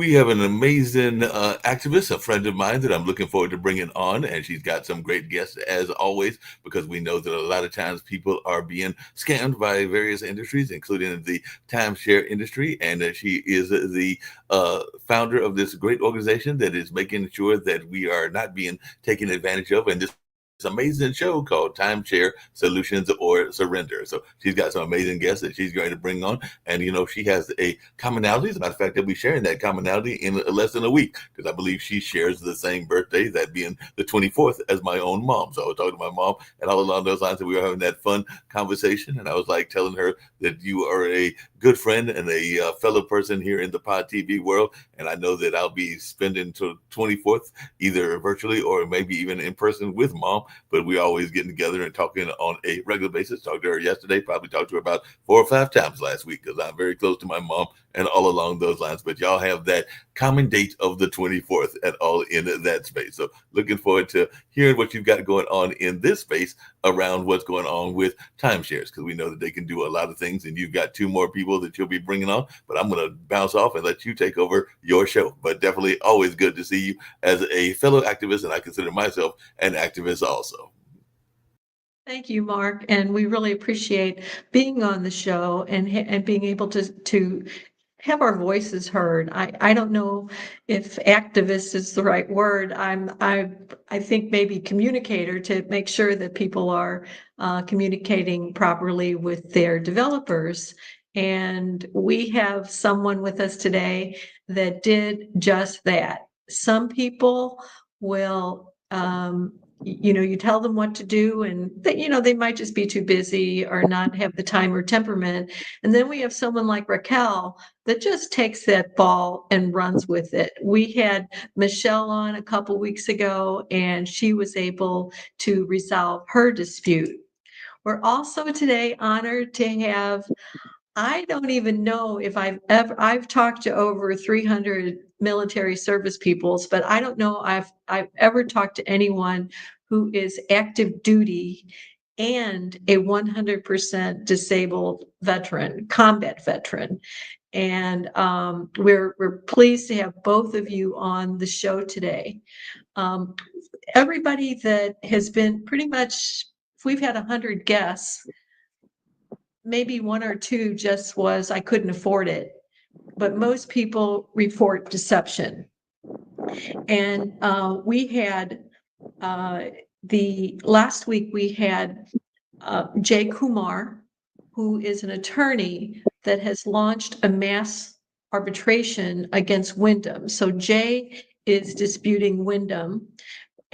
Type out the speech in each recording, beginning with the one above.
We have an amazing activist, a friend of mine that I'm looking forward to bringing on, and she's got some great guests as always, because we know that a lot of times people are being scammed by various industries, including the timeshare industry, and she is the founder of this great organization that is making sure that we are not being taken advantage of, and this amazing show called Timeshare Solutions or Surrender. So she's got some amazing guests that she's going to bring on. And, she has a commonality. As a matter of fact, that we're sharing that commonality in less than a week, because I believe she shares the same birthday, that being the 24th, as my own mom. So I was talking to my mom, and all along those lines, and we were having that fun conversation. And I was like telling her that you are a good friend and a fellow person here in the Pod TV world. And I know that I'll be spending the 24th either virtually or maybe even in person with mom, but we're always getting together and talking on a regular basis. Talked to her yesterday, probably talked to her about 4 or 5 times last week, because I'm very close to my mom and all along those lines. But y'all have that common date of the 24th and all in that space. So looking forward to hearing what you've got going on in this space around what's going on with timeshares, because we know that they can do a lot of things, and you've got 2 more people that you'll be bringing on. But I'm going to bounce off and let you take over your show. But definitely always good to see you as a fellow activist, and I consider myself an activist also. Thank you, Mark, and we really appreciate being on the show and being able to have our voices heard. I don't know if activist is the right word. I think maybe communicator, to make sure that people are communicating properly with their developers. And we have someone with us today that did just that. Some people will you tell them what to do, and they might just be too busy or not have the time or temperament. And then we have someone like Raquel that just takes that ball and runs with it. We had Michelle on a couple weeks ago, and she was able to resolve her dispute. We're also today honored to have, I don't even know if I've talked to over 300 military service peoples, but I don't know I've ever talked to anyone who is active duty and a 100% disabled veteran, combat veteran. And we're pleased to have both of you on the show today. Um, Everybody that has been pretty much, if we've had 100 guests, maybe 1 or 2 just was, I couldn't afford it. But most people report deception. And we had the last week we had Jay Kumar, who is an attorney that has launched a mass arbitration against Wyndham. So Jay is disputing Wyndham.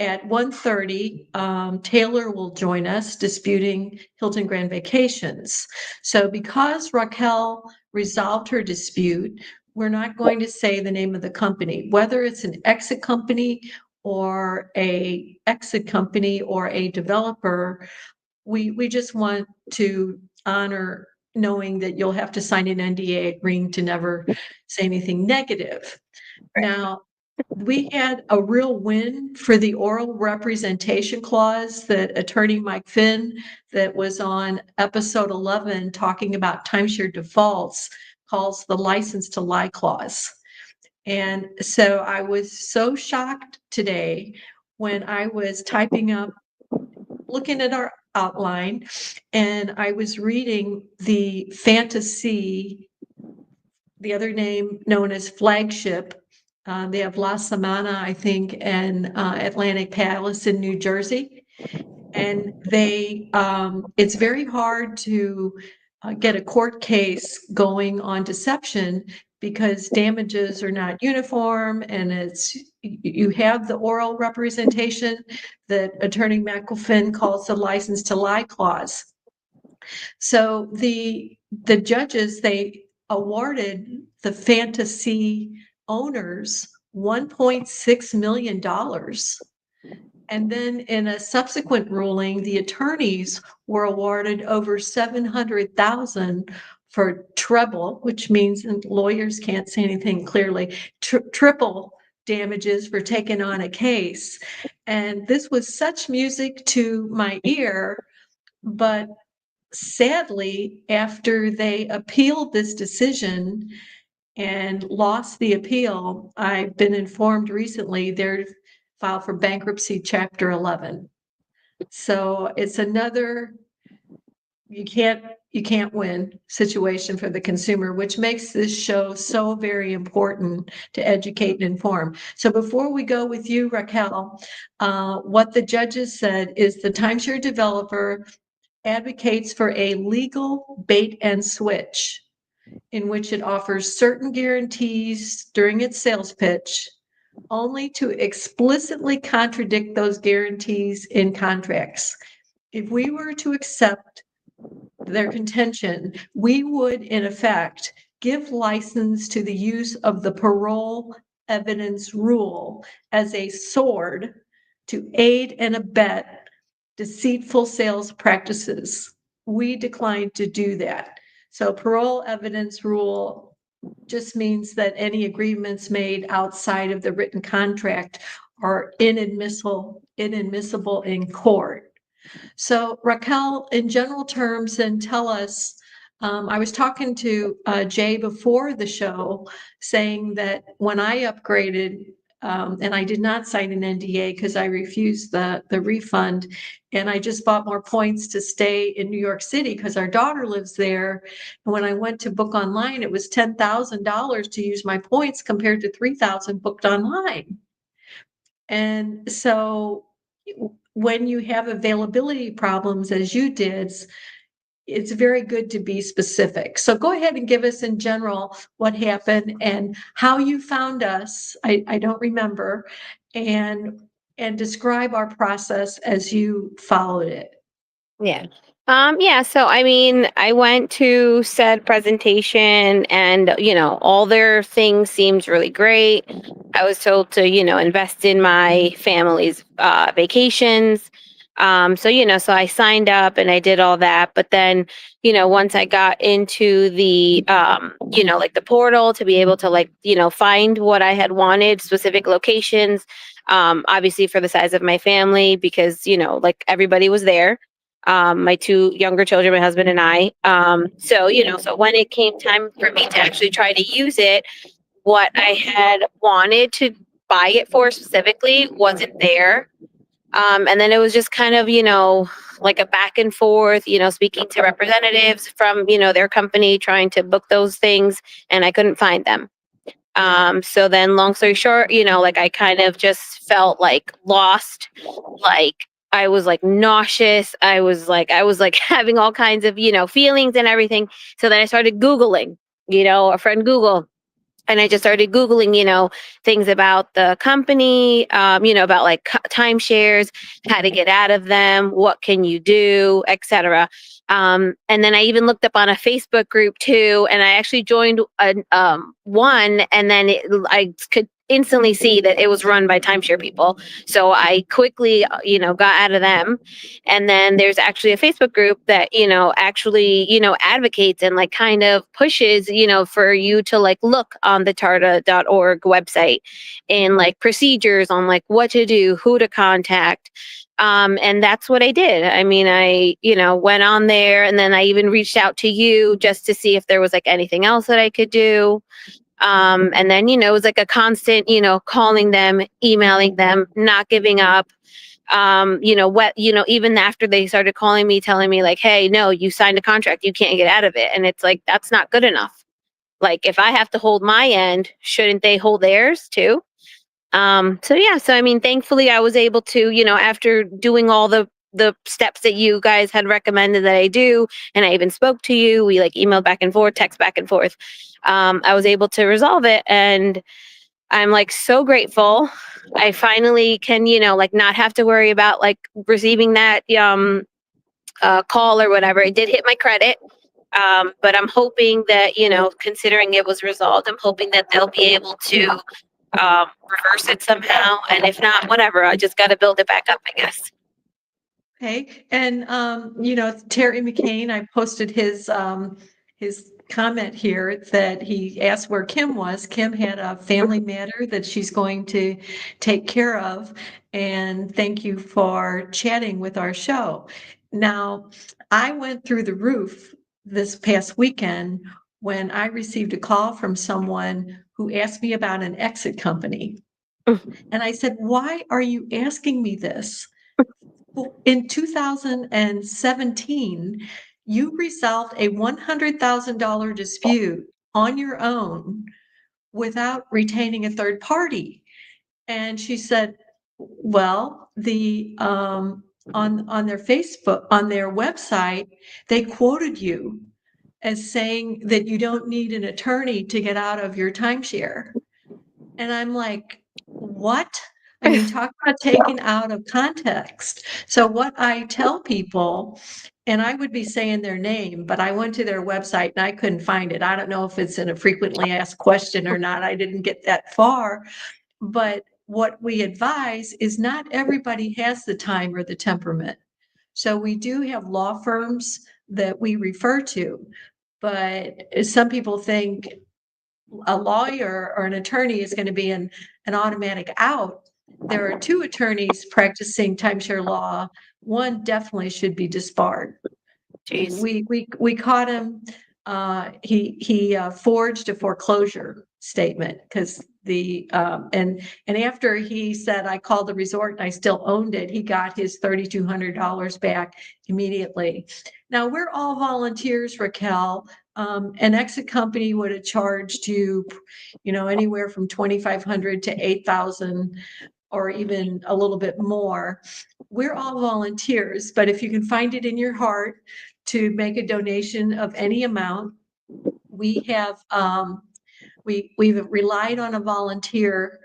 At 1:30, Taylor will join us disputing Hilton Grand Vacations. So because Raquel resolved her dispute, we're not going to say the name of the company, whether it's an exit company or a exit company or a developer. We just want to honor knowing that you'll have to sign an NDA agreeing to never say anything negative. Now, we had a real win for the oral representation clause that Attorney Mike Finn, that was on episode 11 talking about timeshare defaults, calls the license to lie clause. And so I was so shocked today when I was typing up, looking at our outline, and I was reading the fantasy, the other name known as Flagship. They have La Samana, I think, and Atlantic Palace in New Jersey. And it's very hard to get a court case going on deception because damages are not uniform, and you have the oral representation that Attorney McElfin calls the license to lie clause. So the judges, they awarded the fantasy owners $1.6 million. And then in a subsequent ruling, the attorneys were awarded over 700,000 for treble, which means, and lawyers can't say anything clearly, triple damages for taking on a case. And this was such music to my ear, but sadly, after they appealed this decision and lost the appeal. I've been informed recently they're filed for bankruptcy, Chapter 11. So it's another you can't win situation for the consumer, which makes this show so very important to educate and inform. So before we go with you, Raquel, what the judges said is the timeshare developer advocates for a legal bait and switch in which it offers certain guarantees during its sales pitch only to explicitly contradict those guarantees in contracts. If we were to accept their contention, we would in effect give license to the use of the parole evidence rule as a sword to aid and abet deceitful sales practices. We declined to do that. So parole evidence rule just means that any agreements made outside of the written contract are inadmissible in court. So Raquel, in general terms, then tell us, I was talking to Jay before the show saying that when I upgraded, and I did not sign an NDA because I refused the refund, and I just bought more points to stay in New York City because our daughter lives there. And when I went to book online, it was $10,000 to use my points compared to 3,000 booked online. And so when you have availability problems, as you did, it's very good to be specific. So go ahead and give us in general what happened and how you found us. I don't remember, and describe our process as you followed it. Yeah. Yeah, so I mean, I went to said presentation and, all their things seemed really great. I was told to, invest in my family's vacations. So I signed up and I did all that. But then, once I got into the, like the portal to be able to find what I had wanted, specific locations, obviously for the size of my family, because, like everybody was there, my two younger children, my husband and I. So when it came time for me to actually try to use it, what I had wanted to buy it for specifically wasn't there. And then it was just kind of, like a back and forth, speaking to representatives from, their company, trying to book those things, and I couldn't find them. So then long story short, like I kind of just felt like lost, like I was like nauseous. I was like having all kinds of, feelings and everything. So then I started Googling, a friend Google, and I just started Googling, things about the company, about like timeshares, how to get out of them, what can you do, etc. And then I even looked up on a Facebook group too, and I actually joined one, and then I could instantly see that it was run by timeshare people. So I quickly, got out of them. And then there's actually a Facebook group that, actually, advocates and like kind of pushes, for you to like look on the tarta.org website and like procedures on like what to do, who to contact. And that's what I did. I mean, I, went on there, and then I even reached out to you just to see if there was like anything else that I could do. And then, it was like a constant, calling them, emailing them, not giving up. Even after they started calling me, telling me like, hey, no, you signed a contract, you can't get out of it. And it's like, that's not good enough. Like, if I have to hold my end, shouldn't they hold theirs too? So I mean, thankfully I was able to, after doing all the steps that you guys had recommended that I do, and I even spoke to you, we like emailed back and forth, text back and forth. I was able to resolve it, and I'm like so grateful. I finally can, like not have to worry about like receiving that call or whatever. It did hit my credit. But I'm hoping that, considering it was resolved, I'm hoping that they'll be able to reverse it somehow. And if not, whatever, I just got to build it back up, I guess. Okay, and Terry McCain, I posted his comment here that he asked where Kim was. Kim had a family matter that she's going to take care of, and thank you for chatting with our show. Now, I went through the roof this past weekend when I received a call from someone who asked me about an exit company. And I said, why are you asking me this? In 2017, you resolved a $100,000 dispute on your own without retaining a third party. And she said, well, on their Facebook, on their website, they quoted you as saying that you don't need an attorney to get out of your timeshare. And I'm like, what? I mean, talk about taken out of context. So what I tell people, and I would be saying their name, but I went to their website and I couldn't find it. I don't know if it's in a frequently asked question or not. I didn't get that far. But what we advise is not everybody has the time or the temperament. So we do have law firms that we refer to, but some people think a lawyer or an attorney is going to be an automatic out. There are two attorneys practicing timeshare law. One definitely should be disbarred. Jeez. We caught him. He forged a foreclosure statement because and after he said I called the resort and I still owned it, he got his $3,200 back immediately. Now we're all volunteers, Raquel. An exit company would have charged you, anywhere from 2,500 to 8,000, or even a little bit more. We're all volunteers, but if you can find it in your heart to make a donation of any amount, we have we've relied on a volunteer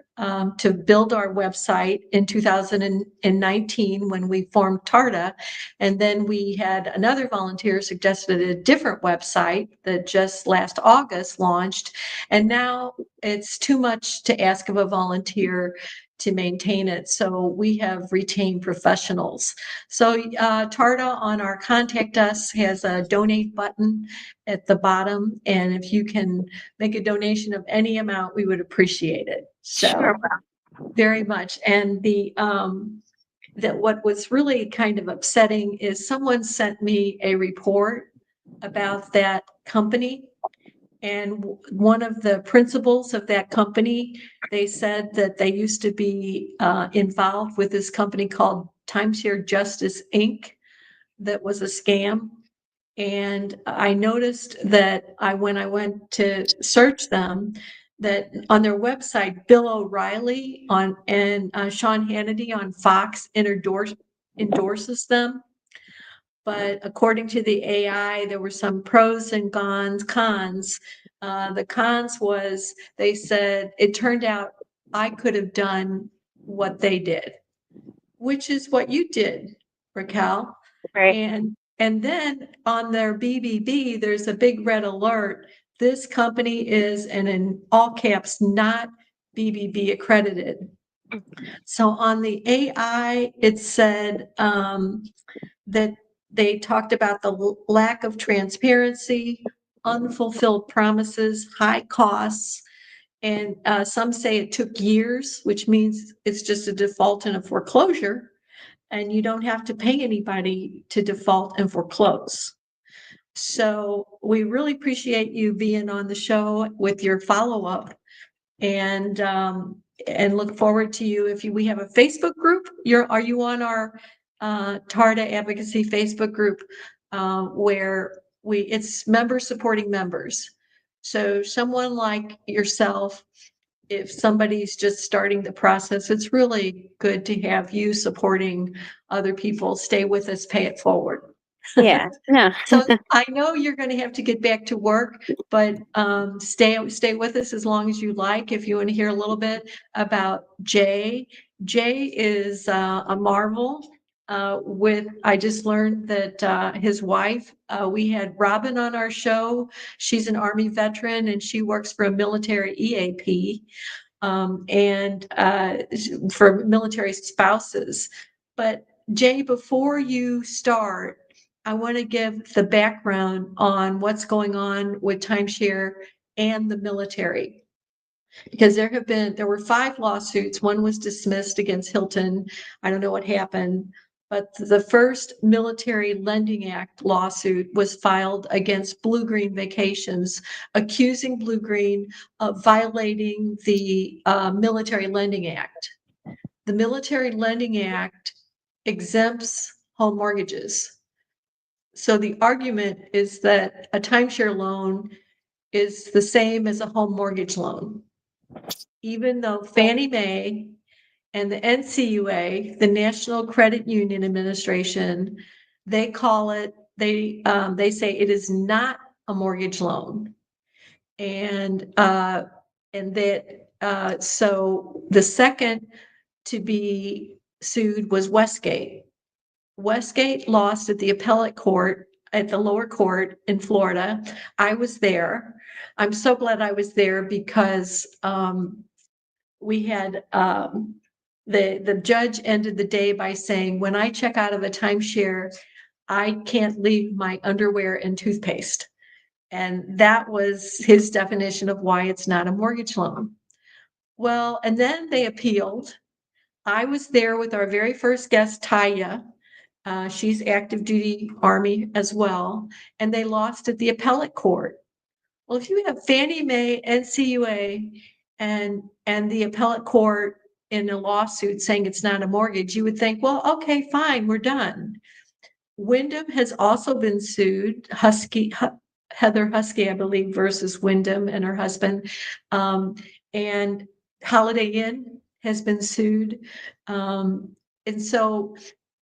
to build our website in 2019 when we formed TARTA. And then we had another volunteer suggested a different website that just last August launched. And now it's too much to ask of a volunteer to maintain it. So we have retained professionals. So TARTA on our contact us has a donate button at the bottom. And if you can make a donation of any amount, we would appreciate it. So Sure. very much. And that what was really kind of upsetting is someone sent me a report about that company. And one of the principals of that company, they said that they used to be involved with this company called Timeshare Justice Inc. that was a scam. And I noticed that when I went to search them, that on their website, Bill O'Reilly and Sean Hannity on Fox endorses them. But according to the AI, there were some pros and cons. The cons was they said it turned out I could have done what they did, which is what you did, Raquel. Right. And then on their BBB, there's a big red alert. This company is, and in all caps, not BBB accredited. So on the AI, it said that they talked about the lack of transparency, unfulfilled promises, high costs, and some say it took years, which means it's just a default and a foreclosure, and you don't have to pay anybody to default and foreclose. So we really appreciate you being on the show with your follow-up, and look forward to you. We have a Facebook group. Are you on our TARTA advocacy Facebook group where it's members supporting members. So someone like yourself, if somebody's just starting the process, it's really good to have you supporting other people. Stay with us, pay it forward. Yeah. No. So I know you're going to have to get back to work, but stay with us as long as you like. If you want to hear a little bit about Jay is a marvel. I just learned that his wife, we had Robin on our show. She's an Army veteran and she works for a military EAP and for military spouses. But Jay, before you start, I want to give the background on what's going on with timeshare and the military. Because there were 5 lawsuits. One was dismissed against Hilton. I don't know what happened, but the first Military Lending Act lawsuit was filed against Blue Green Vacations, accusing Blue Green of violating the Military Lending Act. The Military Lending Act exempts home mortgages. So the argument is that a timeshare loan is the same as a home mortgage loan, even though Fannie Mae and the NCUA, the National Credit Union Administration, they call it, they say it is not a mortgage loan. And that, so the second to be sued was Westgate. Westgate lost at the appellate court, at the lower court in Florida. I was there. I'm so glad I was there because we had the judge ended the day by saying, when I check out of a timeshare, I can't leave my underwear and toothpaste. And that was his definition of why it's not a mortgage loan. Well, and then they appealed. I was there with our very first guest, Taya. She's active duty Army as well. And they lost at the appellate court. Well, if you have Fannie Mae, NCUA, and the appellate court in a lawsuit saying it's not a mortgage, you would think, well, okay, fine, we're done. Wyndham has also been sued, Heather Husky, I believe, versus Wyndham and her husband. And Holiday Inn has been sued. And so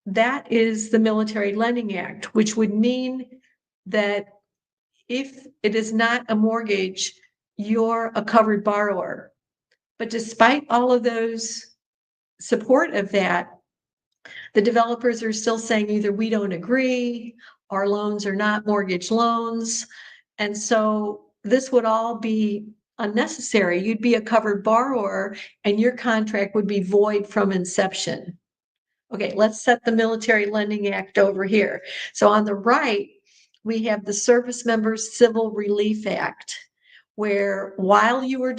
that is the Military Lending Act, which would mean that if it is not a mortgage, you're a covered borrower. But despite all of those support of that, the developers are still saying either we don't agree, our loans are not mortgage loans. And so this would all be unnecessary. You'd be a covered borrower and your contract would be void from inception. Okay, let's set the Military Lending Act over here. So on the right, we have the Service Members Civil Relief Act, where while you were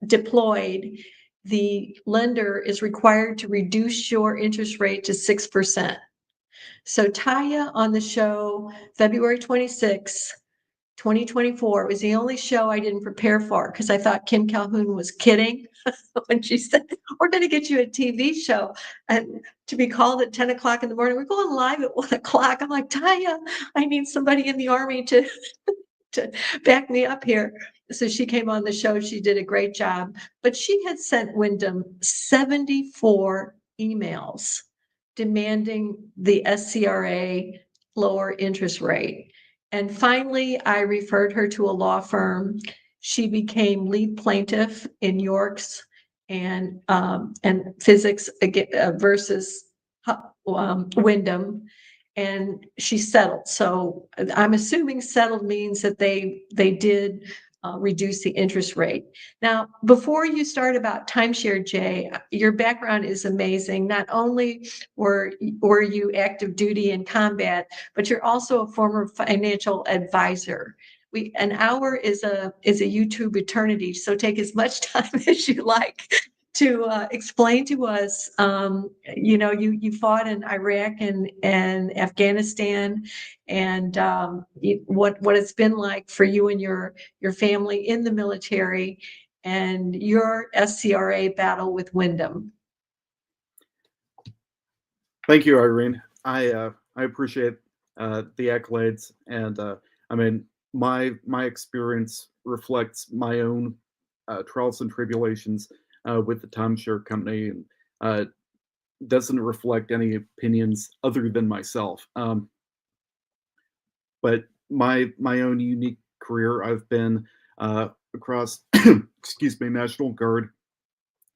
deployed, the lender is required to reduce your interest rate to 6%. So Taya on the show, February 26, 2024, was the only show I didn't prepare for because I thought Kim Calhoun was kidding when she said, we're going to get you a TV show and to be called at 10 o'clock in the morning. We're going live at 1 o'clock. I'm like, Taya, I need somebody in the Army to back me up here. So she came on the show. She did a great job, but she had sent Wyndham 74 emails demanding the SCRA lower interest rate. And finally, I referred her to a law firm. She became lead plaintiff in York's and physics versus Wyndham. And she settled. So I'm assuming settled means that they did reduce the interest rate. Now, before you start about timeshare, Jay, your background is amazing. Not only were you active duty in combat, but you're also a former financial advisor. An hour is a YouTube eternity, so take as much time as you like to explain to us, you fought in Iraq and Afghanistan, and what it's been like for you and your family in the military, and your SCRA battle with Wyndham. Thank you, Irene. I appreciate the accolades, and I mean my experience reflects my own trials and tribulations with the timeshare company, and doesn't reflect any opinions other than myself. But my own unique career, I've been across, excuse me, National Guard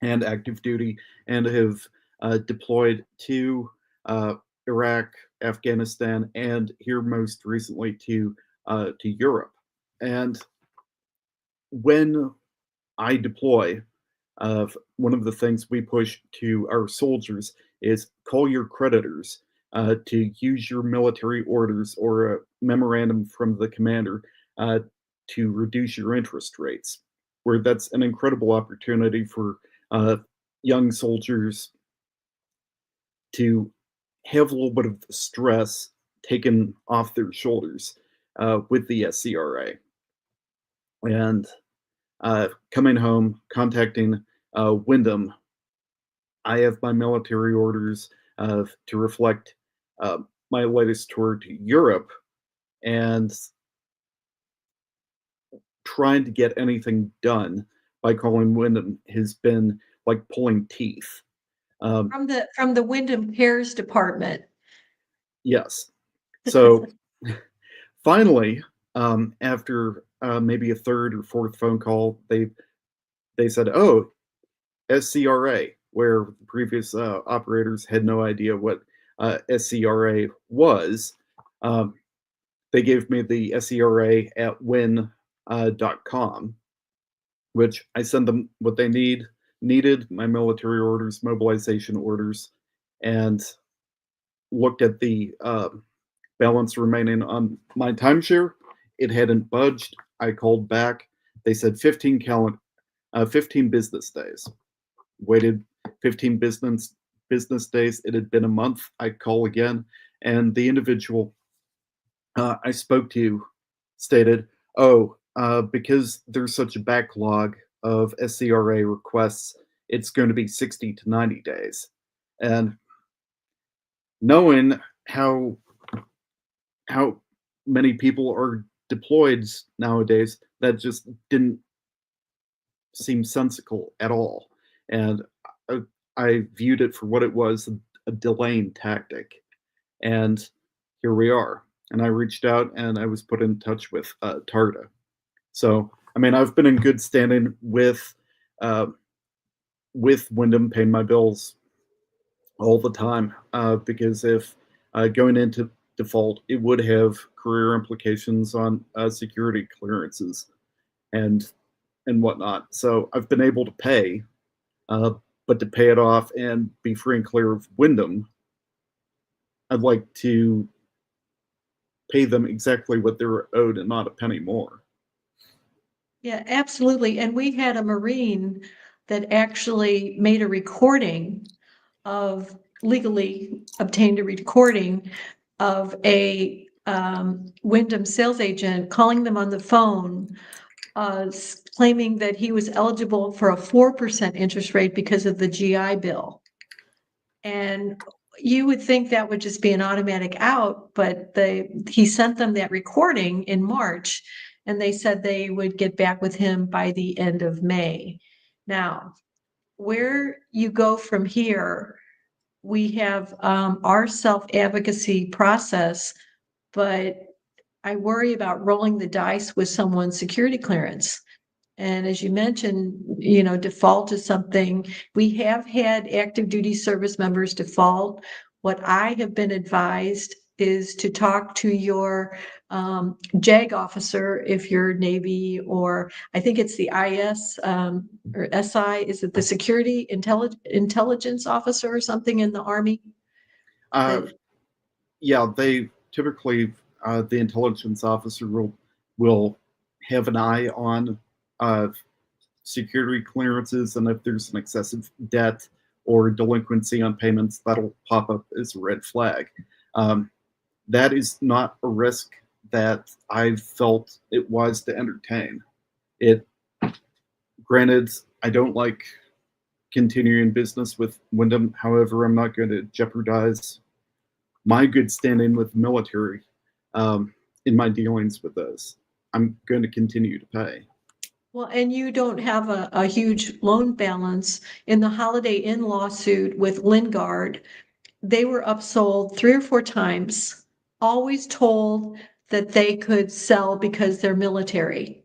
and active duty, and have deployed to Iraq, Afghanistan, and here most recently to Europe. And when I deploy, one of the things we push to our soldiers is call your creditors to use your military orders or a memorandum from the commander to reduce your interest rates, where that's an incredible opportunity for young soldiers to have a little bit of the stress taken off their shoulders with the SCRA. And coming home, contacting Wyndham, I have my military orders to reflect my latest tour to Europe, and trying to get anything done by calling Wyndham has been like pulling teeth. Um, From the Wyndham Cares Department. yes. So finally, after maybe a third or fourth phone call, they said, "Oh, SCRA," where the previous operators had no idea what SCRA was. Um, they gave me the SCRA at win.com, which I send them what they needed, my military orders, mobilization orders, and looked at the balance remaining on my timeshare. It hadn't budged. I called back. They said 15 business days. Waited 15 business days. It had been a month. I call again, and the individual I spoke to stated, "Oh, because there's such a backlog of SCRA requests, it's going to be 60 to 90 days." And knowing how many people are deployed nowadays, that just didn't seem sensical at all. And I, I viewed it for what it was, a delaying tactic. And here we are. And I reached out and I was put in touch with Tarda. So, I mean, I've been in good standing uh, with Wyndham, paying my bills all the time, because if going into default, it would have career implications on security clearances and whatnot. So I've been able to pay, but to pay it off and be free and clear of Wyndham, I'd like to pay them exactly what they're owed and not a penny more. Yeah, absolutely. And we had a Marine that actually made a recording of, legally obtained a recording of a Wyndham sales agent calling them on the phone, claiming that he was eligible for a 4% interest rate because of the GI Bill. And you would think that would just be an automatic out, but he sent them that recording in March, and they said they would get back with him by the end of May. Now, where you go from here, we have our self-advocacy process, but I worry about rolling the dice with someone's security clearance. And as you mentioned, default is something, we have had active duty service members default. What I have been advised is to talk to your JAG officer if you're Navy, or I think it's the IS or SI, is it the Security Intelligence Officer or something in the Army? Uh, yeah, they typically, the intelligence officer will have an eye on security clearances, and if there's an excessive debt or delinquency on payments, that'll pop up as a red flag. That is not a risk that I've felt it wise to entertain. Granted, I don't like continuing business with Wyndham. However, I'm not going to jeopardize my good standing with the military in my dealings with this. I'm going to continue to pay. Well, and you don't have a huge loan balance. In the Holiday Inn lawsuit with Lingard, they were upsold 3 or 4 times, always told that they could sell because they're military.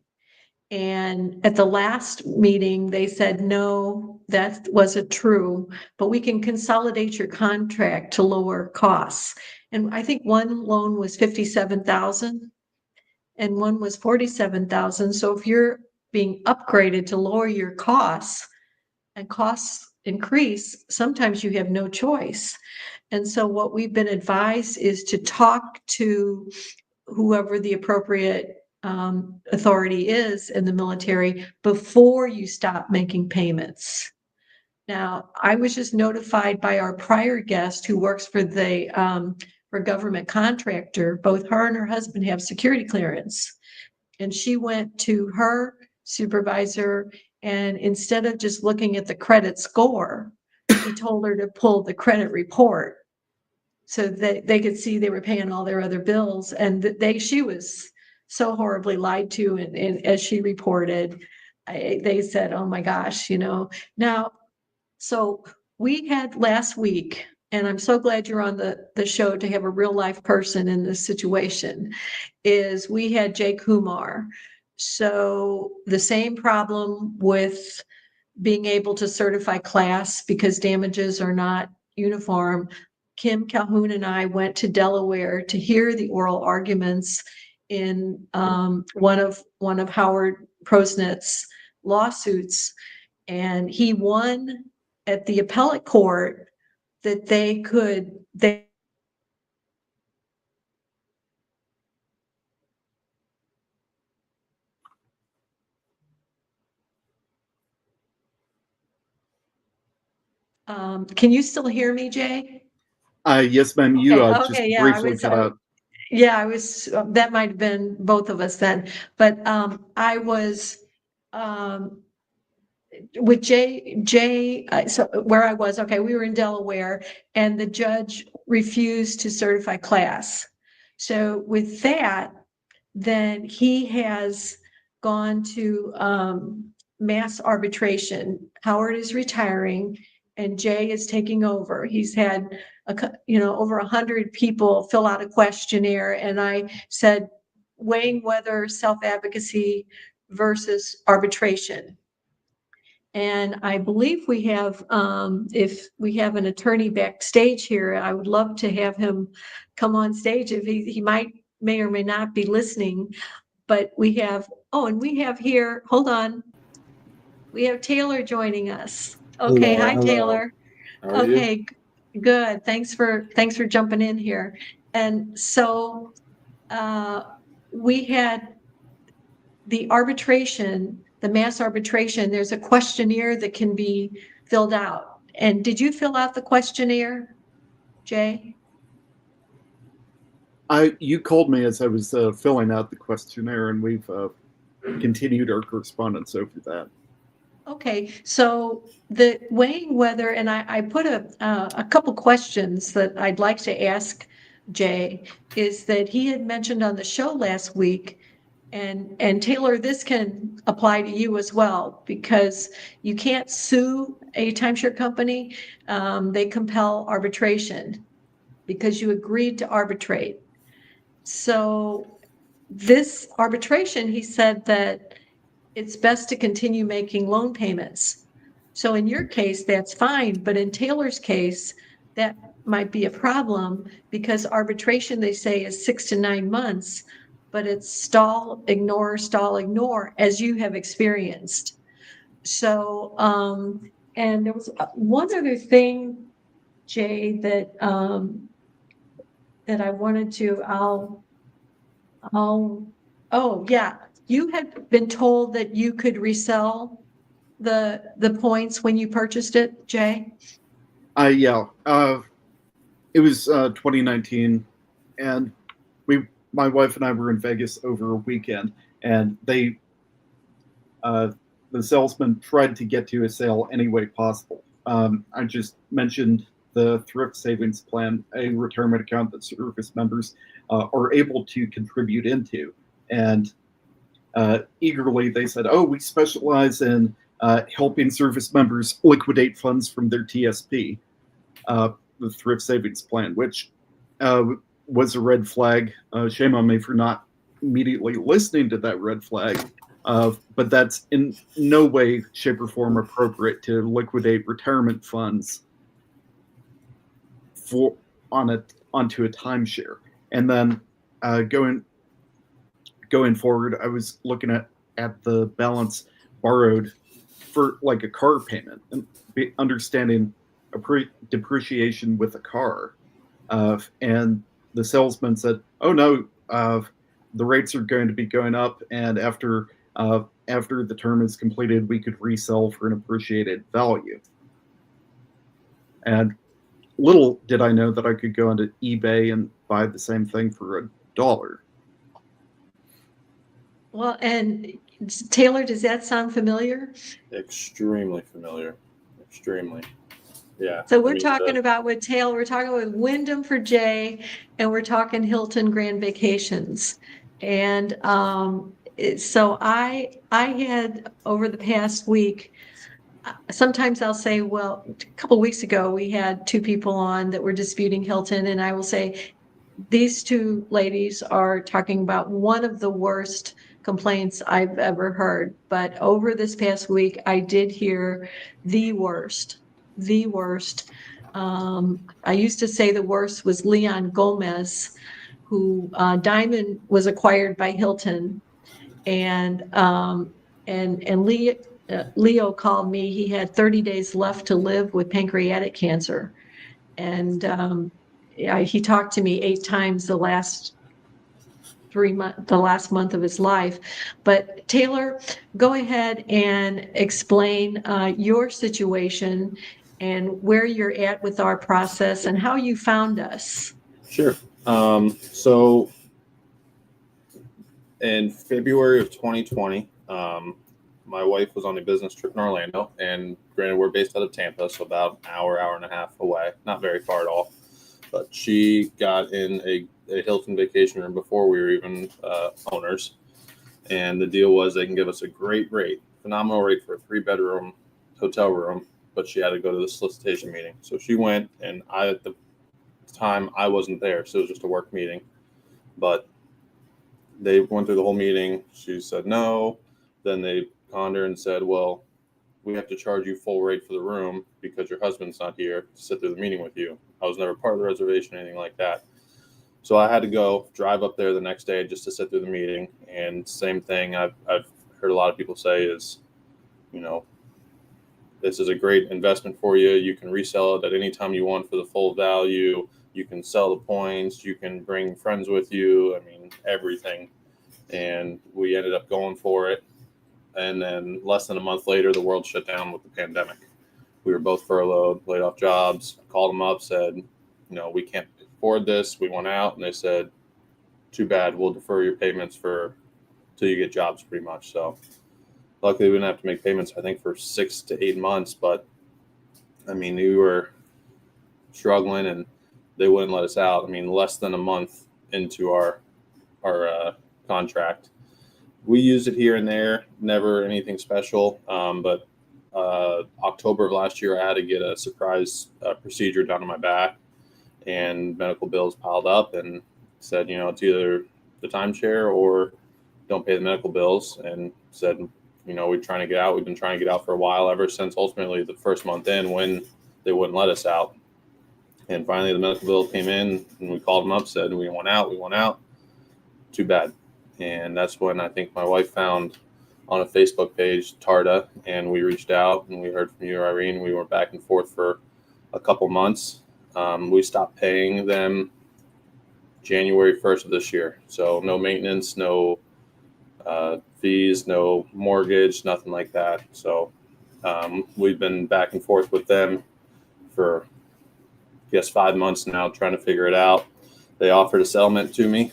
And at the last meeting, they said, no, that wasn't true, but we can consolidate your contract to lower costs. And I think one loan was 57,000 and one was 47,000. So if you're being upgraded to lower your costs and costs increase, sometimes you have no choice. And so what we've been advised is to talk to whoever the appropriate authority is in the military before you stop making payments. Now, I was just notified by our prior guest who works for for government contractor. Both her and her husband have security clearance. And she went to her supervisor, and instead of just looking at the credit score, he told her to pull the credit report so that they could see they were paying all their other bills. And she was so horribly lied to. And as she reported, they said, oh my gosh, now, so we had last week, and I'm so glad you're on the show to have a real life person in this situation, is we had Jay Kumar. So the same problem with being able to certify class because damages are not uniform. Kim Calhoun and I went to Delaware to hear the oral arguments in one of Howard Prosnet's lawsuits, and he won at the appellate court that they can you still hear me, Jay? Yes, ma'am. Okay, You okay, just yeah, briefly cut out. yeah, I was, that might have been both of us then, but I was with Jay, so where I was, okay, we were in Delaware, and the judge refused to certify class. So with that, then he has gone to mass arbitration. Howard is retiring and Jay is taking over. He's had over 100 people fill out a questionnaire, and I said weighing whether self-advocacy versus arbitration. And I believe we have, if we have an attorney backstage here, I would love to have him come on stage. If he may or may not be listening, but we have, and we have here, hold on. We have Taylor joining us. Okay, Hello, hi hello. Taylor. How are you? Okay, good. Thanks for jumping in here. And so we had the arbitration, the mass arbitration, there's a questionnaire that can be filled out. And did you fill out the questionnaire, Jay? You called me as I was filling out the questionnaire, and we've continued our correspondence over that. Okay, so the weighing whether, and I put a couple questions that I'd like to ask Jay, is that he had mentioned on the show last week, and Taylor, this can apply to you as well, because you can't sue a timeshare company. They compel arbitration because you agreed to arbitrate. So this arbitration, he said that it's best to continue making loan payments. So in your case, that's fine, but in Taylor's case, that might be a problem because arbitration, they say, is 6 to 9 months, but it's stall, ignore, as you have experienced. So, and there was one other thing, Jay, that I wanted to, oh yeah, you had been told that you could resell the points when you purchased it, Jay? Yeah. It was 2019, and my wife and I were in Vegas over a weekend, and the salesman tried to get to a sale any way possible. I just mentioned the thrift savings plan, a retirement account that service members are able to contribute into, and eagerly they said, "Oh, we specialize in helping service members liquidate funds from their TSP." The thrift savings plan, which was a red flag. Shame on me for not immediately listening to that red flag. But that's in no way, shape, or form appropriate to liquidate retirement funds onto a timeshare. And then going forward, I was looking at the balance borrowed for like a car payment and understanding depreciation with a car, and the salesman said, "Oh no, the rates are going to be going up, and after the term is completed, we could resell for an appreciated value." And little did I know that I could go onto eBay and buy the same thing for $1. Well, and Taylor, does that sound familiar? Extremely familiar. Extremely. Yeah. So I we're mean, talking about with Taylor, we're talking with Wyndham for Jay, and we're talking Hilton Grand Vacations. And so I had over the past week, sometimes I'll say, well, a couple of weeks ago, we had two people on that were disputing Hilton, and I will say, these two ladies are talking about one of the worst complaints I've ever heard. But over this past week, I did hear the worst, the worst. I used to say the worst was Leon Gomez, who Diamond was acquired by Hilton, and Leo called me. He had 30 days left to live with pancreatic cancer, and he talked to me 8 times the last the last month of his life. But Taylor, go ahead and explain your situation and where you're at with our process and how you found us. sure. So in February of 2020, my wife was on a business trip in Orlando, and granted, we're based out of Tampa, so about an hour and a half away, not very far at all. But she got in a Hilton vacation room before we were even owners, and the deal was they can give us a great rate, phenomenal rate for a 3-bedroom hotel room, but she had to go to the solicitation meeting. So she went, and at the time I wasn't there, so it was just a work meeting. But they went through the whole meeting. She said no. Then they conned her and said, well, we have to charge you full rate for the room because your husband's not here to sit through the meeting with you. I was never part of the reservation or anything like that. So I had to go drive up there the next day just to sit through the meeting. And same thing I've heard a lot of people say is, this is a great investment for you. You can resell it at any time you want for the full value. You can sell the points. You can bring friends with you. I mean, everything. And we ended up going for it. And then less than a month later, the world shut down with the pandemic. We were both furloughed, laid off jobs. Called them up, said, we can't afford this. We went out, and they said, too bad. We'll defer your payments till you get jobs, pretty much. So luckily, we didn't have to make payments, I think, for 6 to 8 months. But I mean, we were struggling, and they wouldn't let us out. I mean, less than a month into our contract. We used it here and there, never anything special. But October of last year, I had to get a surprise procedure done on my back, and medical bills piled up, and said, it's either the timeshare or don't pay the medical bills. And said, we're trying to get out. We've been trying to get out for a while, ever since ultimately the first month in when they wouldn't let us out. And finally, the medical bill came in, and we called them up, said we want out. Too bad. And that's when I think my wife found on a Facebook page Tarda, and we reached out, and we heard from you, Irene. We went back and forth for a couple months. We stopped paying them January 1st of this year. So no maintenance, no fees, no mortgage, nothing like that. So we've been back and forth with them for, I guess, 5 months now, trying to figure it out. They offered a settlement to me,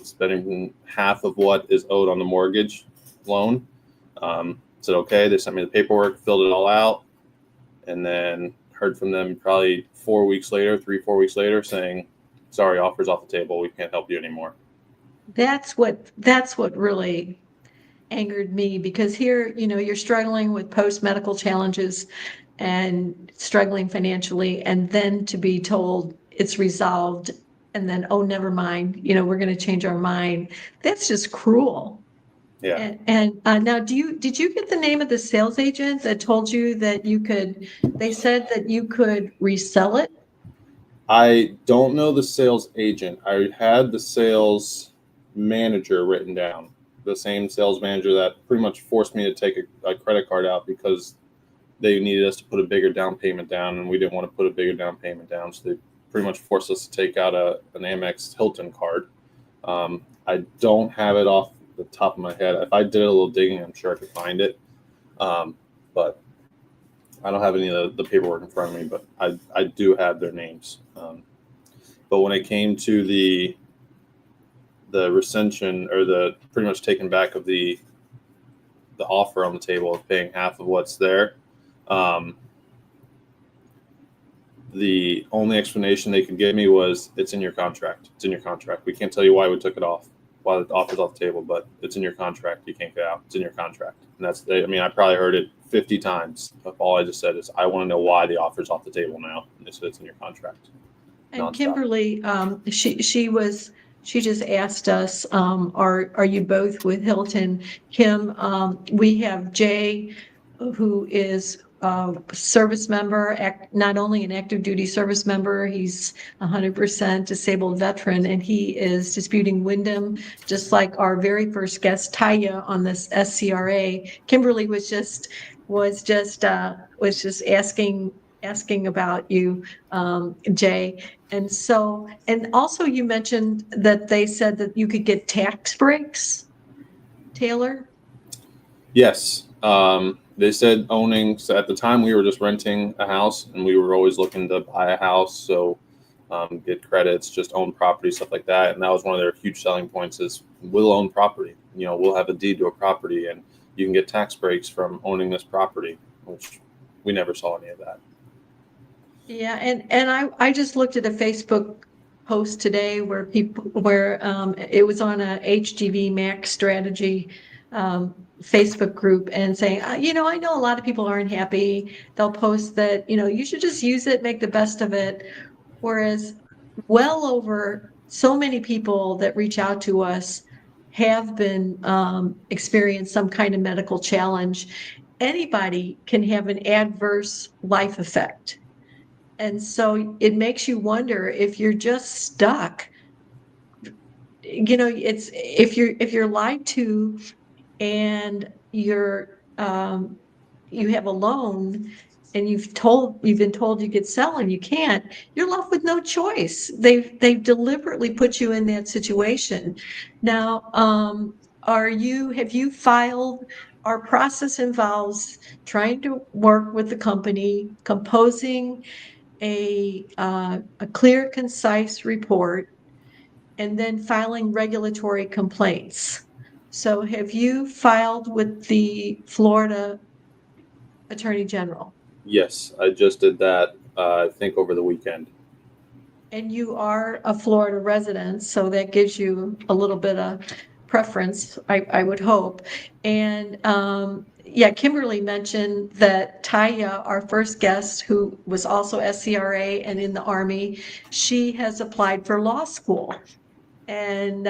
spending half of what is owed on the mortgage loan. Said, okay. They sent me the paperwork, filled it all out, and then heard from them probably 4 weeks later, 3-4 weeks later, saying, sorry, offer's off the table. We can't help you anymore. That's what really angered me, because here, you're struggling with post-medical challenges and struggling financially, and then to be told it's resolved, and then, oh, never mind, we're going to change our mind. That's just cruel. Yeah. And now, did you get the name of the sales agent that told you that they said that you could resell it? I don't know the sales agent. I had the sales manager written down, the same sales manager that pretty much forced me to take a credit card out because they needed us to put a bigger down payment down, and we didn't want to put a bigger down payment down. So they pretty much forced us to take out an Amex Hilton card. I don't have it off the top of my head. If I did a little digging, I'm sure I could find it. But I don't have any of the paperwork in front of me, but I do have their names. But when it came to the recension, or the pretty much taken back of the offer on the table of paying half of what's there, the only explanation they could give me was, it's in your contract. It's in your contract. We can't tell you why we took it off, why the offer's off the table, but it's in your contract. You can't get out. It's in your contract. And that's, I mean, I probably heard it 50 times. All I just said is, I want to know why the offer's off the table now. And they said it's in your contract. And Nonstop. Kimberly, she just asked us, are you both with Hilton? Kim, we have Jay, who is a service member, not only an active duty service member, he's 100% disabled veteran, and he is disputing Wyndham, just like our very first guest, Taya, on this SCRA. Kimberly was just asking about you, Jay. And so, and also you mentioned that they said that you could get tax breaks, Taylor? Yes. They said owning, so at the time we were just renting a house, and we were always looking to buy a house. So get credits, just own property, stuff like that. And that was one of their huge selling points is, we'll own property. You know, we'll have a deed to a property, and you can get tax breaks from owning this property, which we never saw any of that. Yeah, and I just looked at a Facebook post today where it was on a HGV Max strategy Facebook group, and saying, I know a lot of people aren't happy. They'll post that, you should just use it, make the best of it. Whereas well over so many people that reach out to us have been experienced some kind of medical challenge. Anybody can have an adverse life effect. And so it makes you wonder if you're just stuck. It's if you're lied to, and you have a loan, and you've been told you could sell and you can't, you're left with no choice. They've deliberately put you in that situation. Now, have you filed? Our process involves trying to work with the company, composing a clear, concise report, and then filing regulatory complaints. So have you filed with the Florida Attorney General? Yes, I just did that, I think over the weekend. And you are a Florida resident, so that gives you a little bit of preference, I would hope. And yeah, Kimberly mentioned that Taya, our first guest, who was also SCRA and in the Army, she has applied for law school. And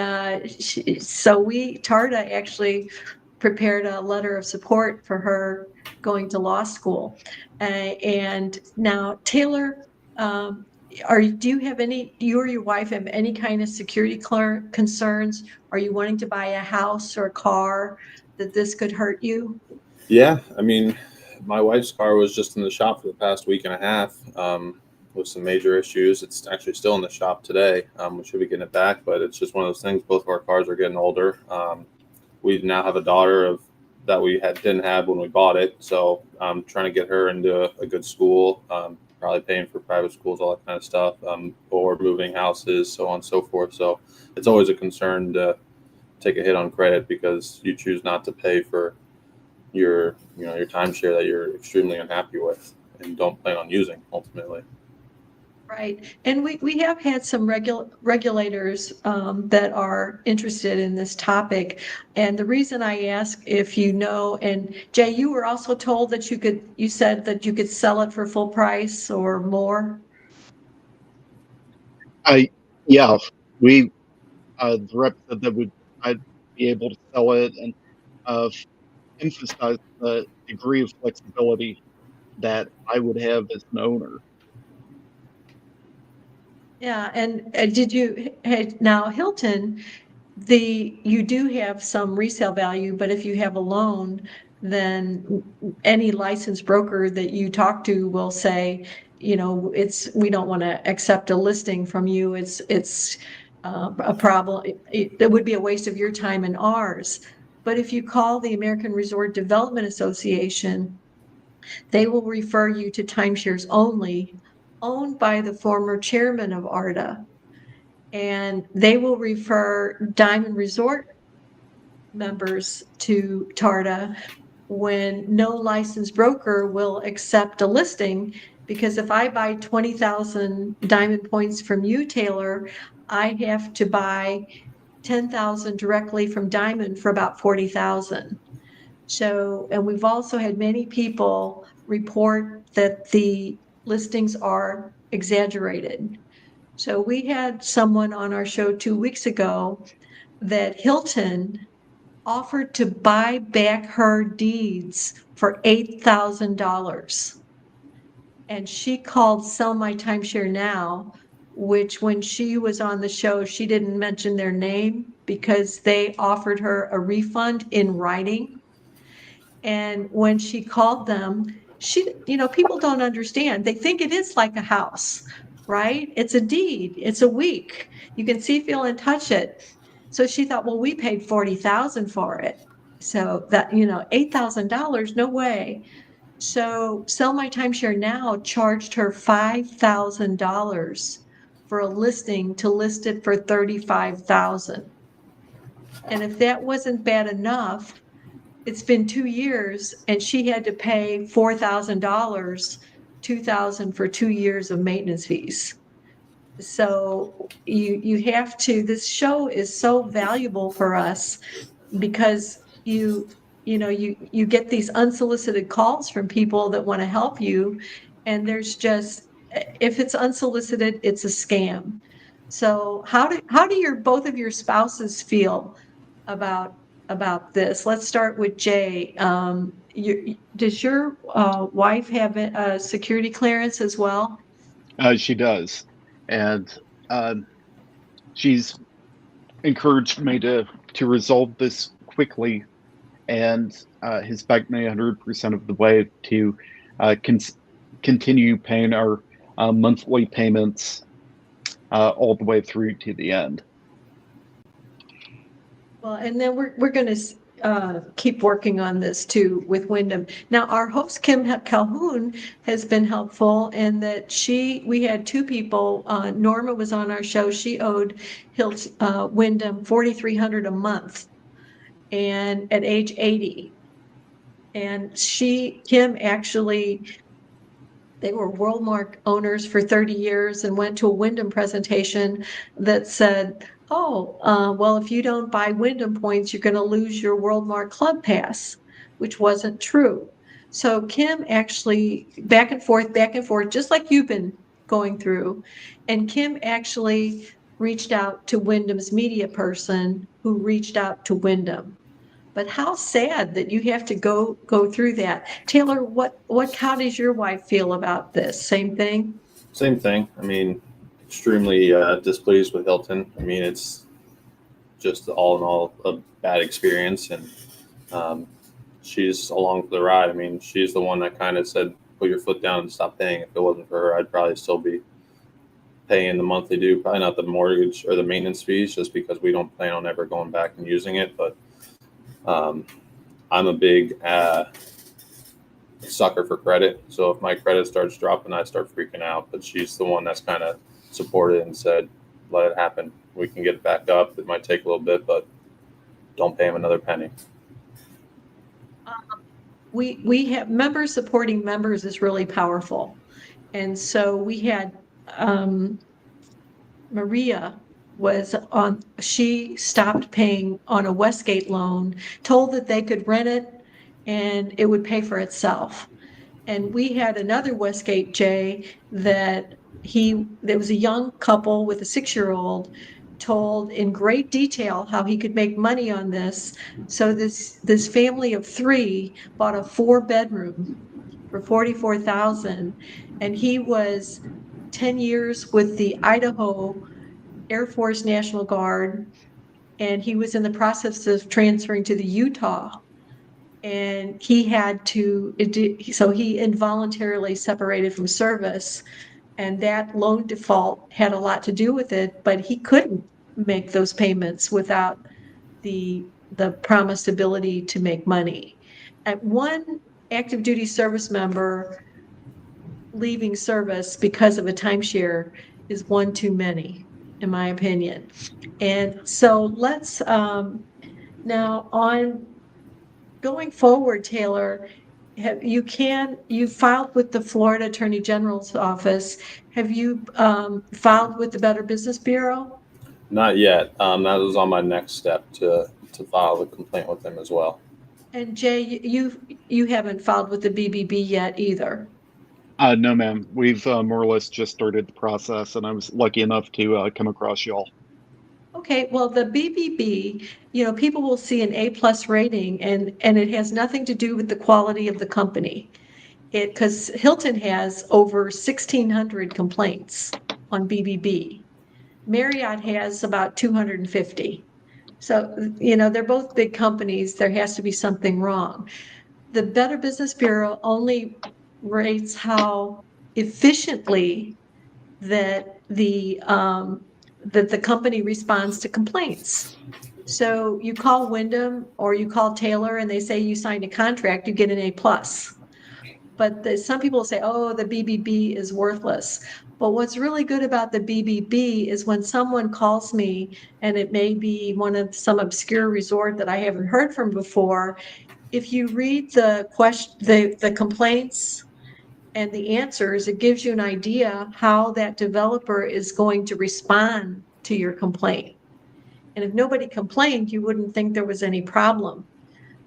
Tarda actually prepared a letter of support for her going to law school. And now, Taylor, do you or your wife have any kind of security concerns? Are you wanting to buy a house or a car that this could hurt you? Yeah, I mean, my wife's car was just in the shop for the past week and a half with some major issues. It's actually still in the shop today. We should be getting it back, but it's just one of those things. Both of our cars are getting older. We now have a daughter that we didn't have when we bought it, so I'm trying to get her into a good school. Probably paying for private schools, all that kind of stuff, or moving houses, so on and so forth. So it's always a concern to take a hit on credit because you choose not to pay for your timeshare that you're extremely unhappy with and don't plan on using ultimately. Right. And we have had some regulators that are interested in this topic. And the reason I ask, if you know, and Jay, you were also told that you said that you could sell it for full price or more. Yeah, the rep said that I'd be able to sell it, and emphasize the degree of flexibility that I would have as an owner. Yeah, and now Hilton, you do have some resale value, but if you have a loan, then any licensed broker that you talk to will say, we don't want to accept a listing from you. It's a problem. It would be a waste of your time and ours. But if you call the American Resort Development Association, They will refer you to Timeshares Only, owned by the former chairman of ARDA. And they will refer Diamond Resort members to TARDA when no licensed broker will accept a listing. Because if I buy 20,000 diamond points from you, Taylor, I have to buy 10,000 directly from Diamond for about 40,000. So, and we've also had many people report that the listings are exaggerated. So we had someone on our show 2 weeks ago that Hilton offered to buy back her deeds for $8,000. And she called Sell My Timeshare Now, which when she was on the show, she didn't mention their name because they offered her a refund in writing. And when she called them, people don't understand. They think it is like a house, right? It's a deed. It's a week. You can see, feel, and touch it. So she thought, well, we paid 40,000 for it. So that, $8,000, no way. So Sell My Timeshare Now charged her $5,000 for a listing to list it for 35,000. And if that wasn't bad enough, it's been 2 years and she had to pay $4,000, 2,000 for 2 years of maintenance fees. So you have to, this show is so valuable for us because you get these unsolicited calls from people that want to help you. And there's just, if it's unsolicited, it's a scam. So how do both of your spouses feel about this? Let's start with Jay. Does your wife have a security clearance as well? She does, and she's encouraged me to resolve this quickly, and has backed me 100% of the way to continue paying our monthly payments all the way through to the end. Well, and then we're going to keep working on this too with Wyndham. Now, our host Kim Calhoun has been helpful in that we had 2 people. Norma was on our show. She owed Wyndham $4,300 a month, and at age 80, and Kim actually. They were WorldMark owners for 30 years and went to a Wyndham presentation that said, well, if you don't buy Wyndham points, you're going to lose your WorldMark Club Pass, which wasn't true. So Kim actually back and forth, just like you've been going through. And Kim actually reached out to Wyndham's media person who reached out to Wyndham. But how sad that you have to go through that. Taylor, how does your wife feel about this? Same thing? Same thing. I mean, extremely displeased with Hilton. I mean, it's just all in all a bad experience, and she's along for the ride. I mean, she's the one that kind of said, put your foot down and stop paying. If it wasn't for her, I'd probably still be paying the monthly due, probably not the mortgage or the maintenance fees, just because we don't plan on ever going back and using it. But I'm a big sucker for credit. So if my credit starts dropping, I start freaking out. But she's the one that's kind of supported and said, let it happen. We can get it back up. It might take a little bit, but don't pay him another penny. We have members supporting members is really powerful. And so we had Maria she stopped paying on a Westgate loan, told that they could rent it and it would pay for itself. And we had another Westgate, Jay, there was a young couple with a 6-year-old, told in great detail how he could make money on this. So this family of 3 bought a 4-bedroom for $44,000, and he was 10 years with the Idaho Air Force National Guard, and he was in the process of transferring to the Utah, and he involuntarily separated from service, and that loan default had a lot to do with it, but he couldn't make those payments without the promised ability to make money. At one active duty service member leaving service because of a timeshare is one too many, in my opinion. And so let's, now on going forward, Taylor, you filed with the Florida Attorney General's office. Have you filed with the Better Business Bureau? Not yet. That was on my next step to file the complaint with them as well. And Jay, you haven't filed with the BBB yet either. No, ma'am. We've more or less just started the process, and I was lucky enough to come across y'all. Okay, well, the BBB, people will see an A+ rating, and it has nothing to do with the quality of the company. Because Hilton has over 1,600 complaints on BBB. Marriott has about 250. So, they're both big companies. There has to be something wrong. The Better Business Bureau only rates how efficiently that the company responds to complaints. So you call Wyndham or you call Taylor and they say you signed a contract, you get an A+. But some people say, oh, the BBB is worthless. But what's really good about the BBB is when someone calls me, and it may be some obscure resort that I haven't heard from before, if you read the complaints and the answers, it gives you an idea how that developer is going to respond to your complaint. And if nobody complained, you wouldn't think there was any problem.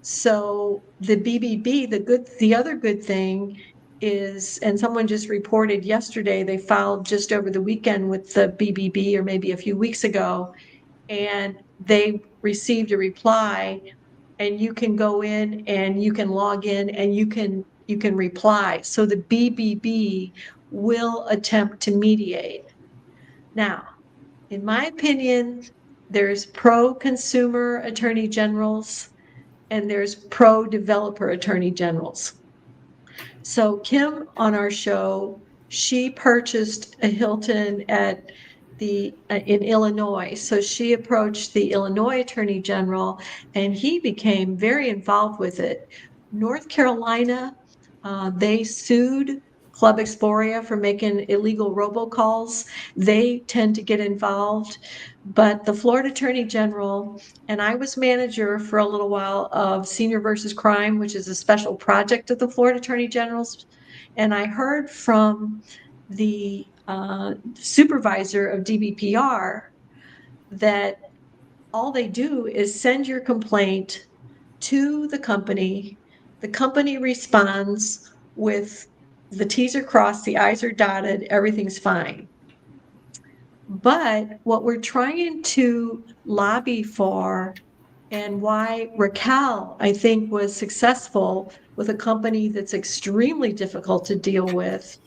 So the BBB, the other good thing is, and someone just reported yesterday, they filed just over the weekend with the BBB, or maybe a few weeks ago, and they received a reply, and you can go in and you can log in and you can reply. So the BBB will attempt to mediate. Now, in my opinion, there's pro-consumer attorney generals and there's pro-developer attorney generals. So Kim on our show, she purchased a Hilton in Illinois. So she approached the Illinois Attorney General and he became very involved with it. North Carolina, they sued Club Exploria for making illegal robocalls. They tend to get involved. But the Florida Attorney General, and I was manager for a little while of Senior versus Crime, which is a special project of the Florida Attorney General's. And I heard from the supervisor of DBPR that all they do is send your complaint to the company responds with the T's are crossed, the I's are dotted, everything's fine. But what we're trying to lobby for, and why Raquel, I think, was successful with a company that's extremely difficult to deal with.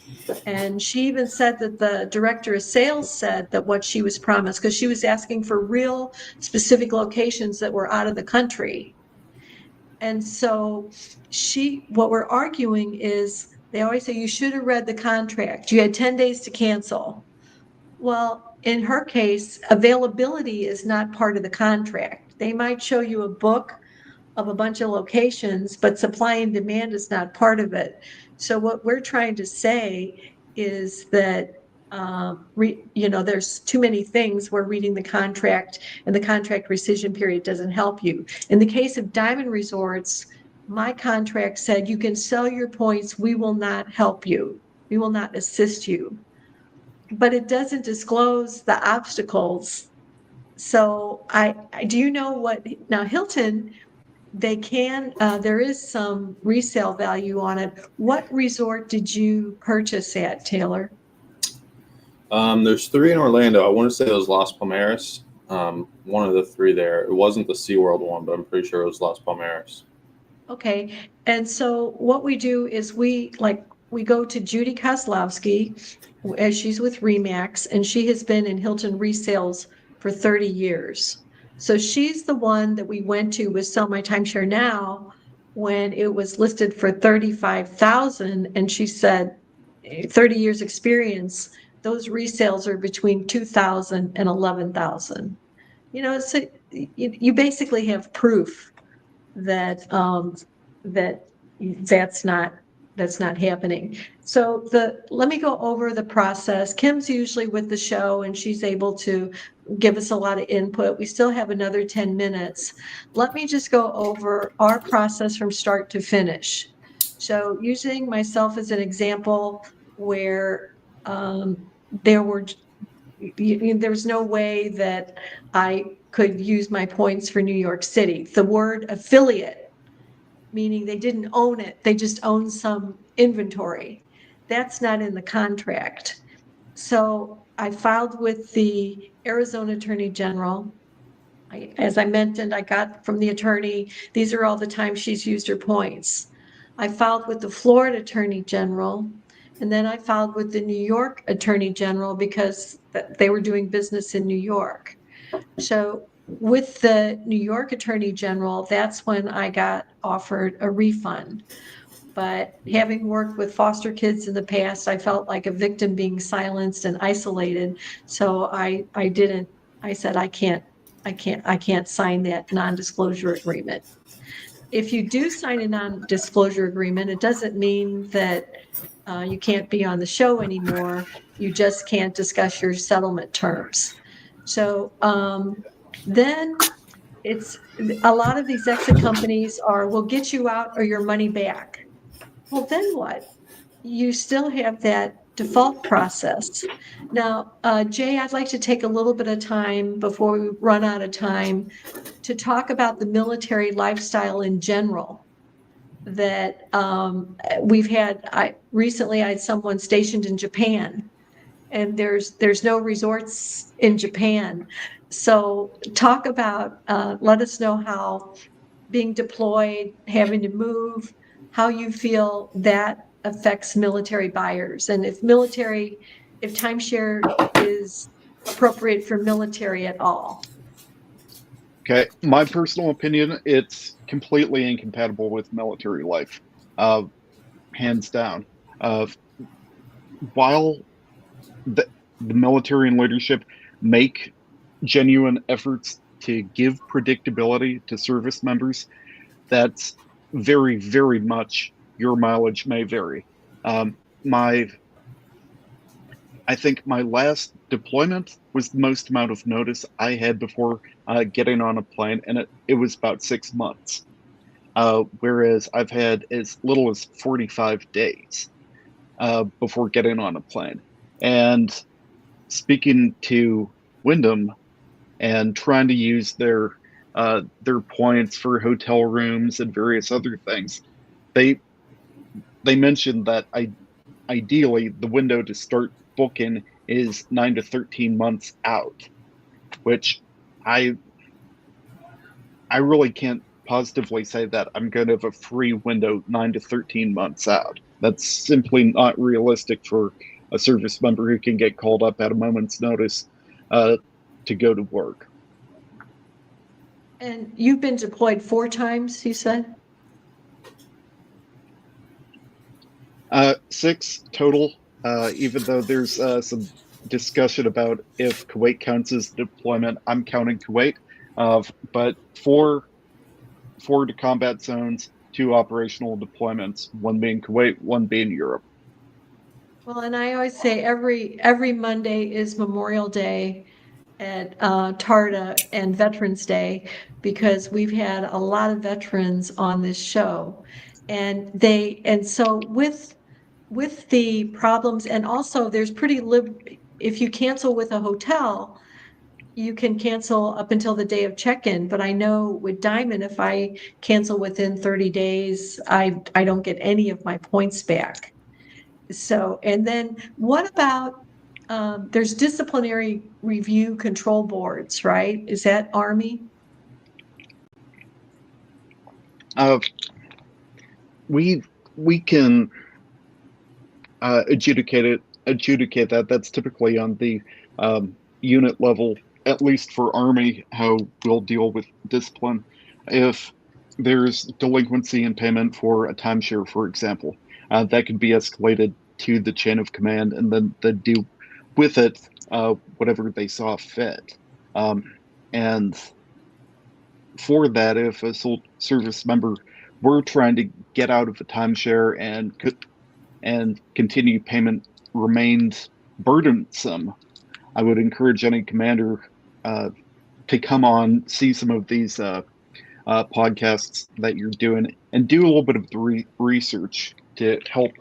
And she even said that the director of sales said that what she was promised, because she was asking for real specific locations that were out of the country. And so what we're arguing is, they always say you should have read the contract. You had 10 days to cancel. Well, in her case, availability is not part of the contract. They might show you a book of a bunch of locations, but supply and demand is not part of it. So what we're trying to say is that there's too many things where reading the contract and the contract rescission period doesn't help you. In the case of Diamond Resorts, my contract said you can sell your points, we will not help you, we will not assist you. But it doesn't disclose the obstacles. So I do you know what now Hilton, they can there is some resale value on it. What resort did you purchase at, Taylor? There's 3 in Orlando. I want to say it was Las Palmeras. One of the 3 there. It wasn't the SeaWorld one, but I'm pretty sure it was Las Palmeras. Okay. And so what we do is we go to Judy Kozlowski, as she's with Remax, and she has been in Hilton resales for 30 years. So she's the one that we went to with Sell My Timeshare Now when it was listed for $35,000, and she said 30 years experience, those resales are between $2,000 and $11,000. So you basically have proof that that's not happening. So let me go over the process. Kim's usually with the show and she's able to give us a lot of input. We still have another 10 minutes. Let me just go over our process from start to finish. So using myself as an example where there's no way that I could use my points for New York City. The word affiliate, meaning they didn't own it, they just owned some inventory. That's not in the contract. So I filed with the Arizona Attorney General. As I mentioned, I got from the attorney, these are all the times she's used her points. I filed with the Florida Attorney General, and then I filed with the New York Attorney General because they were doing business in New York. So with the New York Attorney General, that's when I got offered a refund. But having worked with foster kids in the past, I felt like a victim being silenced and isolated. So I said, I can't sign that non-disclosure agreement. If you do sign a non-disclosure agreement, it doesn't mean that you can't be on the show anymore. You just can't discuss your settlement terms. So then it's a lot of these exit companies are, we'll get you out or your money back. Well, then what? You still have that default process. Now, Jay, I'd like to take a little bit of time before we run out of time to talk about the military lifestyle in general. That we've had, recently I had someone stationed in Japan, and there's no resorts in Japan. So talk about, let us know how being deployed, having to move, how you feel that affects military buyers, and if timeshare is appropriate for military at all. Okay, my personal opinion, it's completely incompatible with military life, hands down. While the military and leadership make genuine efforts to give predictability to service members, that's very, very much your mileage may vary. I think my last deployment was the most amount of notice I had before getting on a plane, and it was about 6 months. Whereas I've had as little as 45 days before getting on a plane. And speaking to Wyndham and trying to use their points for hotel rooms and various other things, they mentioned that ideally the window to start booking is 9 to 13 months out, which I really can't positively say that I'm going to have a free window 9 to 13 months out. That's simply not realistic for a service member who can get called up at a moment's notice to go to work. And you've been deployed 4 times, you said? 6 total, even though there's some discussion about if Kuwait counts as deployment. I'm counting Kuwait, but 4 to combat zones, 2 operational deployments, 1 being Kuwait, 1 being Europe. Well, and I always say every Monday is Memorial Day at TARDA and Veterans Day, because we've had a lot of veterans on this show, and so with the problems, and also there's if you cancel with a hotel, you can cancel up until the day of check-in. But I know with Diamond, if I cancel within 30 days, I don't get any of my points back. So, and then what about, there's disciplinary review control boards, right? Is that Army? We can adjudicate that. That's typically on the unit level, at least for Army, how we'll deal with discipline. If there's delinquency in payment for a timeshare, for example, that could be escalated to the chain of command, and then they do with it whatever they saw fit. And for that, if a service member we're trying to get out of the timeshare and continue payment remains burdensome, I would encourage any commander to come on, see some of these podcasts that you're doing, and do a little bit of the research to help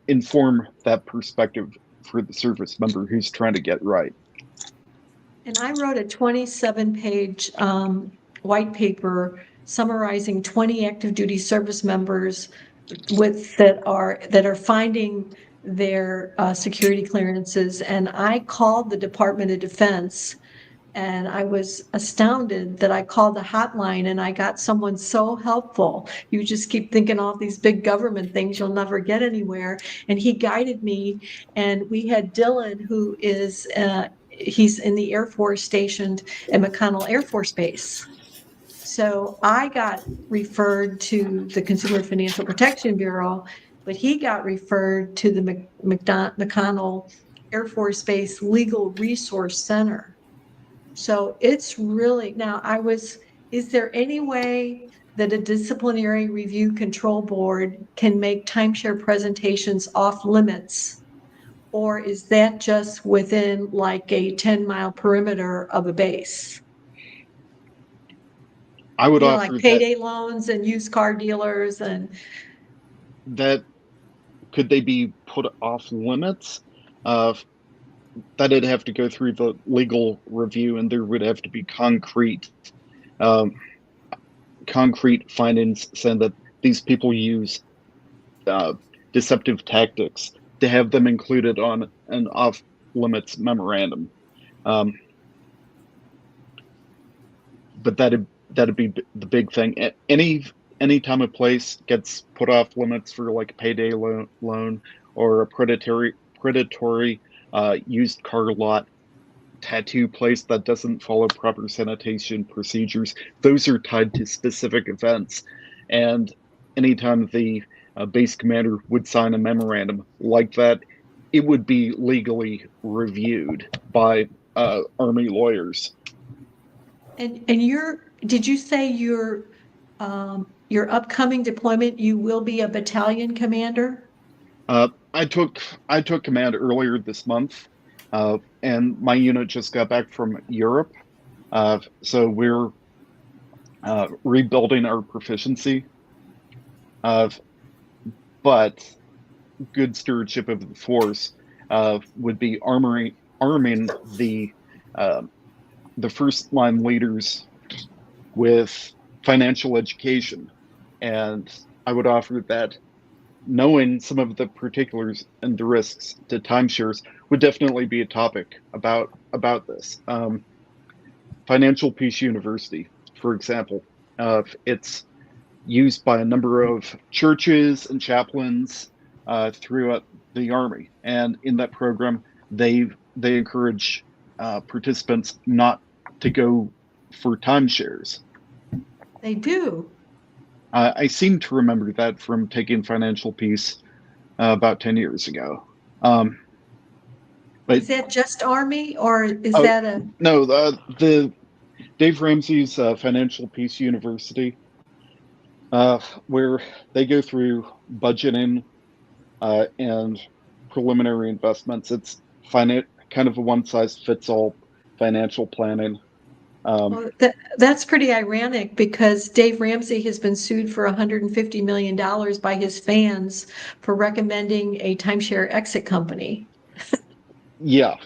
inform that perspective for the service member who's trying to get right. And I wrote a 27-page white paper summarizing 20 active duty service members that are finding their security clearances. And I called the Department of Defense, and I was astounded that I called the hotline and I got someone so helpful. You just keep thinking all these big government things, you'll never get anywhere. And he guided me, and we had Dylan, who is he's in the Air Force stationed at McConnell Air Force Base. So I got referred to the Consumer Financial Protection Bureau, but he got referred to the McConnell Air Force Base Legal Resource Center. So it's really, is there any way that a disciplinary review control board can make timeshare presentations off limits? Or is that just within like a 10-mile perimeter of a base? I would offer like payday loans and used car dealers and that could they be put off limits? That it'd have to go through the legal review, and there would have to be concrete findings saying that these people use deceptive tactics to have them included on an off-limits memorandum. But that'd be the big thing. Any time a place gets put off limits for like a payday loan or a predatory used car lot tattoo place that doesn't follow proper sanitation procedures, those are tied to specific events. And anytime the base commander would sign a memorandum like that, it would be legally reviewed by Army lawyers. And did you say your upcoming deployment, you will be a battalion commander? I took command earlier this month, and my unit just got back from Europe. So we're rebuilding our proficiency. But good stewardship of the force would be arming the first line leaders with financial education. And I would offer that knowing some of the particulars and the risks to timeshares would definitely be a topic about this. Financial Peace University, for example, it's used by a number of churches and chaplains throughout the Army, and in that program, they encourage participants not to go for timeshares. They do. I seem to remember that from taking Financial Peace about 10 years ago. But is that just Army, or is that a... No, the Dave Ramsey's Financial Peace University, where they go through budgeting and preliminary investments. It's kind of a one-size-fits-all financial planning. Well, that's pretty ironic, because Dave Ramsey has been sued for $150 million by his fans for recommending a timeshare exit company. Yeah.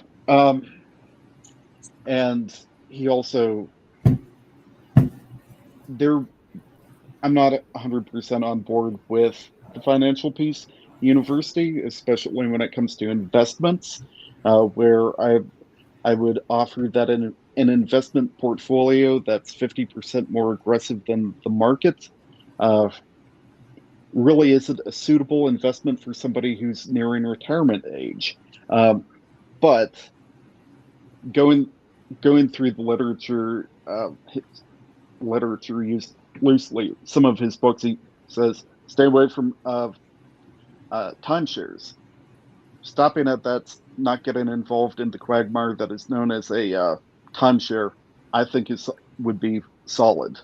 And he also, I'm not 100% on board with the Financial Peace University, especially when it comes to investments, where I would offer that an investment portfolio that's 50% more aggressive than the market really isn't a suitable investment for somebody who's nearing retirement age. But going through the literature used loosely, some of his books, he says, stay away from timeshares. Stopping at that's not getting involved in the quagmire that is known as a timeshare, I think would be solid.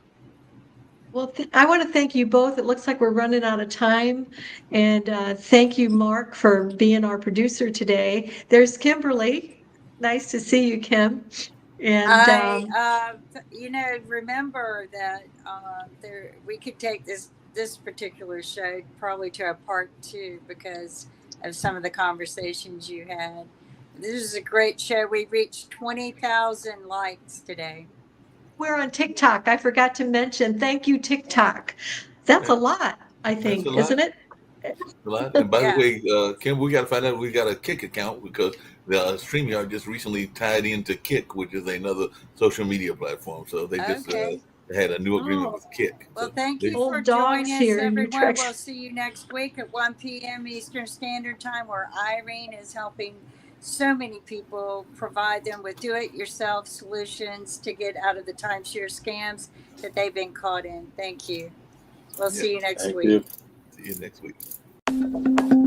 Well, I want to thank you both. It looks like we're running out of time. And thank you, Mark, for being our producer today. There's Kimberly. Nice to see you, Kim. And remember that we could take this particular show probably to a part 2 because of some of the conversations you had. This is a great show. We reached 20,000 likes today. we're on TikTok. I forgot to mention. Thank you, TikTok. That's a lot, I That's a think, lot. isn't it? A lot. And by Yeah. the way, Kim, we got to find out we got a Kick account because the StreamYard just recently tied into Kick, which is another social media platform. So they just Okay. had a new agreement Oh. with Kick. Well, So thank they- you Old for dogs joining us, here, new everyone. tricks. We'll see you next week at 1 p.m. Eastern Standard Time, where Irene is helping so many people, provide them with do-it-yourself solutions to get out of the timeshare scams that they've been caught in. Thank you. We'll see you next Thank week. you. See you next week.